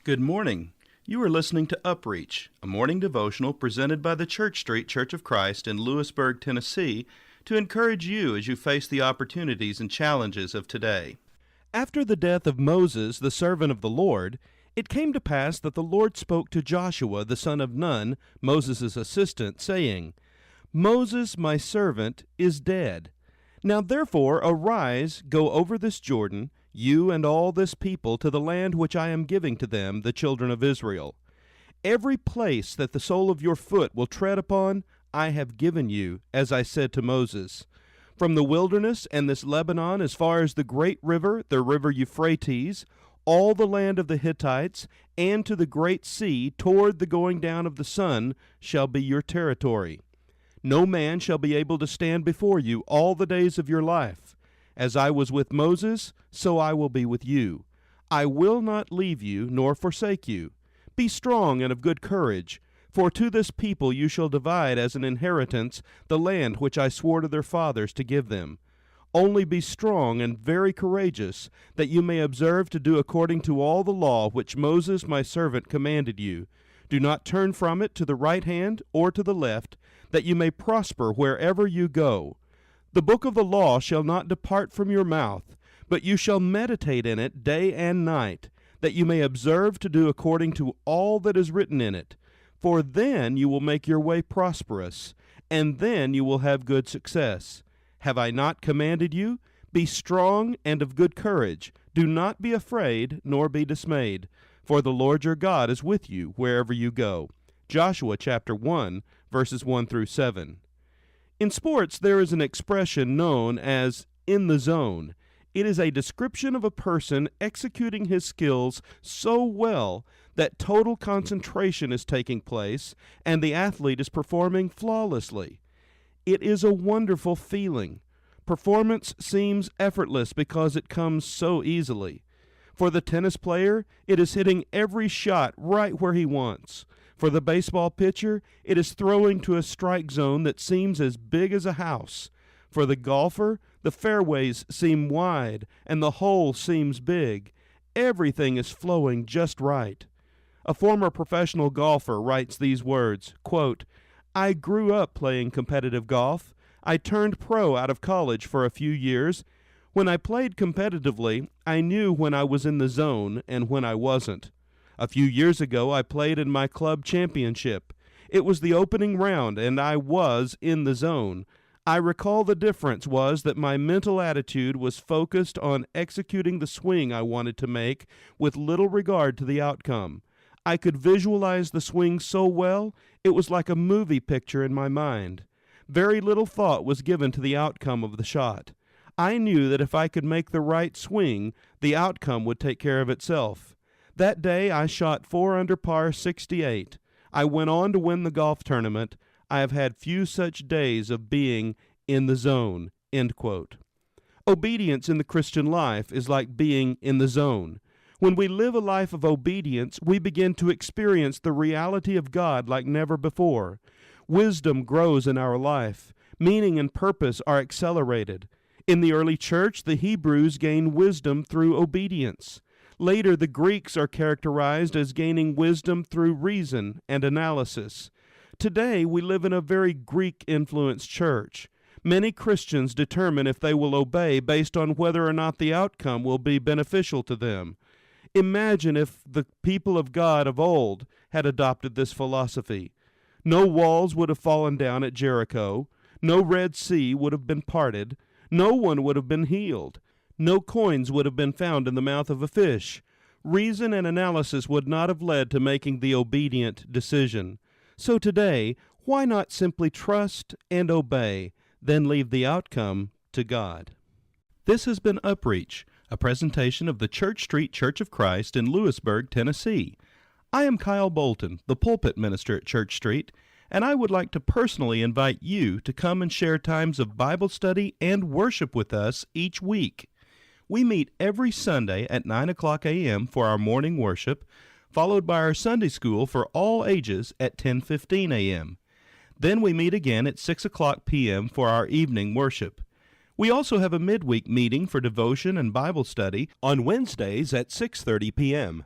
Good morning. You are listening to UpReach, a morning devotional presented by the Church Street Church of Christ in Lewisburg, Tennessee, to encourage you as you face the opportunities and challenges of today. After the death of Moses, the servant of the Lord, it came to pass that the Lord spoke to Joshua, the son of Nun, Moses' assistant, saying, Moses, my servant, is dead. Now therefore arise, go over this Jordan, you and all this people, to the land which I am giving to them, the children of Israel. Every place that the sole of your foot will tread upon, I have given you, as I said to Moses. From the wilderness and this Lebanon as far as the great river, the river Euphrates, all the land of the Hittites, and to the great sea, toward the going down of the sun, shall be your territory. No man shall be able to stand before you all the days of your life. As I was with Moses, so I will be with you. I will not leave you nor forsake you. Be strong and of good courage, for to this people you shall divide as an inheritance the land which I swore to their fathers to give them. Only be strong and very courageous, that you may observe to do according to all the law which Moses my servant commanded you. Do not turn from it to the right hand or to the left, that you may prosper wherever you go. The book of the law shall not depart from your mouth, but you shall meditate in it day and night, that you may observe to do according to all that is written in it. For then you will make your way prosperous, and then you will have good success. Have I not commanded you? Be strong and of good courage. Do not be afraid, nor be dismayed, for the Lord your God is with you wherever you go. Joshua chapter 1, verses 1 through 7. In sports, there is an expression known as in the zone. It is a description of a person executing his skills so well that total concentration is taking place and the athlete is performing flawlessly. It is a wonderful feeling. Performance seems effortless because it comes so easily. For the tennis player, it is hitting every shot right where he wants. For the baseball pitcher, it is throwing to a strike zone that seems as big as a house. For the golfer, the fairways seem wide and the hole seems big. Everything is flowing just right. A former professional golfer writes these words, quote, I grew up playing competitive golf. I turned pro out of college for a few years. When I played competitively, I knew when I was in the zone and when I wasn't. A few years ago, I played in my club championship. It was the opening round, and I was in the zone. I recall the difference was that my mental attitude was focused on executing the swing I wanted to make with little regard to the outcome. I could visualize the swing so well, it was like a movie picture in my mind. Very little thought was given to the outcome of the shot. I knew that if I could make the right swing, the outcome would take care of itself. That day I shot 4 under par 68. I went on to win the golf tournament. I have had few such days of being in the zone. End quote. Obedience in the Christian life is like being in the zone. When we live a life of obedience, we begin to experience the reality of God like never before. Wisdom grows in our life. Meaning and purpose are accelerated. In the early church, the Hebrews gained wisdom through obedience. Later, the Greeks are characterized as gaining wisdom through reason and analysis. Today, we live in a very Greek-influenced church. Many Christians determine if they will obey based on whether or not the outcome will be beneficial to them. Imagine if the people of God of old had adopted this philosophy. No walls would have fallen down at Jericho. No Red Sea would have been parted. No one would have been healed. No coins would have been found in the mouth of a fish. Reason and analysis would not have led to making the obedient decision. So today, why not simply trust and obey, then leave the outcome to God? This has been UpReach, a presentation of the Church Street Church of Christ in Lewisburg, Tennessee. I am Kyle Bolton, the pulpit minister at Church Street, and I would like to personally invite you to come and share times of Bible study and worship with us each week. We meet every Sunday at 9 o'clock a.m. for our morning worship, followed by our Sunday school for all ages at 10:15 a.m. Then we meet again at 6 o'clock p.m. for our evening worship. We also have a midweek meeting for devotion and Bible study on Wednesdays at 6:30 p.m.